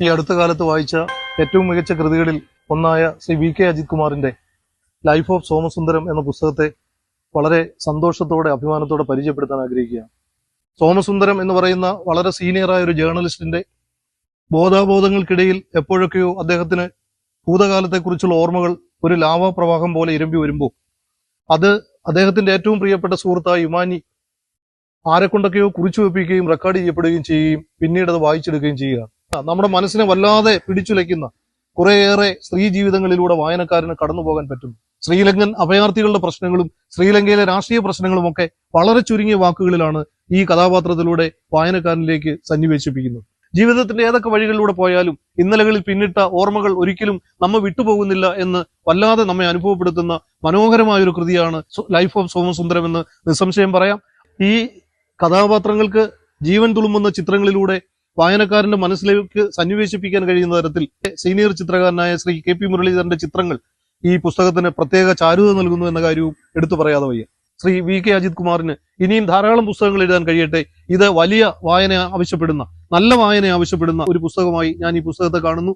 ഈ അടുത്ത കാലത്ത് വായിച്ച ഏറ്റവും മികച്ച കൃതികളിൽ ഒന്നായ ശ്രീ വി കെ അജിത് കുമാറിന്റെ ലൈഫ് ഓഫ് സോമസുന്ദരം എന്ന പുസ്തകത്തെ വളരെ സന്തോഷത്തോടെ അഭിമാനത്തോടെ പരിചയപ്പെടുത്താൻ ആഗ്രഹിക്കുകയാണ്. സോമസുന്ദരം എന്ന് പറയുന്ന വളരെ സീനിയറായ ഒരു ജേർണലിസ്റ്റിന്റെ ബോധാബോധങ്ങൾക്കിടയിൽ എപ്പോഴൊക്കെയോ അദ്ദേഹത്തിന് ഭൂതകാലത്തെക്കുറിച്ചുള്ള ഓർമ്മകൾ ഒരു ലാവാപ്രവാഹം പോലെ ഇരമ്പി വരുമ്പോൾ അത് അദ്ദേഹത്തിന്റെ ഏറ്റവും പ്രിയപ്പെട്ട സുഹൃത്തായ യുമാനി ആരെക്കൊണ്ടൊക്കെയോ കുറിച്ചു വെപ്പിക്കുകയും റെക്കോർഡ് ചെയ്യപ്പെടുകയും ചെയ്യുകയും പിന്നീട് അത് വായിച്ചെടുക്കുകയും ചെയ്യുക. നമ്മുടെ മനസ്സിനെ വല്ലാതെ പിടിച്ചുലയ്ക്കുന്ന കുറേയേറെ സ്ത്രീ ജീവിതങ്ങളിലൂടെ വായനക്കാരന് കടന്നു പോകാൻ പറ്റും. ശ്രീലങ്കൻ അഭയാർത്ഥികളുടെ പ്രശ്നങ്ങളും ശ്രീലങ്കയിലെ രാഷ്ട്രീയ പ്രശ്നങ്ങളും ഒക്കെ വളരെ ചുരുങ്ങിയ വാക്കുകളിലാണ് ഈ കഥാപാത്രത്തിലൂടെ വായനക്കാരനിലേക്ക് സന്നിവേശിപ്പിക്കുന്നത്. ജീവിതത്തിന്റെ ഏതൊക്കെ വഴികളിലൂടെ പോയാലും ഇന്നലകളിൽ പിന്നിട്ട ഓർമ്മകൾ ഒരിക്കലും നമ്മെ വിട്ടുപോകുന്നില്ല എന്ന് വല്ലാതെ നമ്മെ അനുഭവപ്പെടുത്തുന്ന മനോഹരമായൊരു കൃതിയാണ് ലൈഫ് ഓഫ് സോമസുന്ദരം എന്ന് നിസ്സംശയം പറയാം. ഈ കഥാപാത്രങ്ങൾക്ക് ജീവൻ തുളുമ്പുന്ന ചിത്രങ്ങളിലൂടെ വായനക്കാരന്റെ മനസ്സിലേക്ക് സന്നിവേശിപ്പിക്കാൻ കഴിയുന്ന തരത്തിൽ സീനിയർ ചിത്രകാരനായ ശ്രീ കെ പി മുരളീധരന്റെ ചിത്രങ്ങൾ ഈ പുസ്തകത്തിന് പ്രത്യേക ചാരുത നൽകുന്നു എന്ന കാര്യവും എടുത്തു പറയാതെ വയ്യ. ശ്രീ വി കെ അജിത് കുമാറിന് ഇനിയും ധാരാളം പുസ്തകങ്ങൾ എഴുതാൻ കഴിയട്ടെ. ഇത് വലിയ വായന ആവശ്യപ്പെടുന്ന, നല്ല വായന ആവശ്യപ്പെടുന്ന ഒരു പുസ്തകമായി ഞാൻ ഈ പുസ്തകത്തെ കാണുന്നു.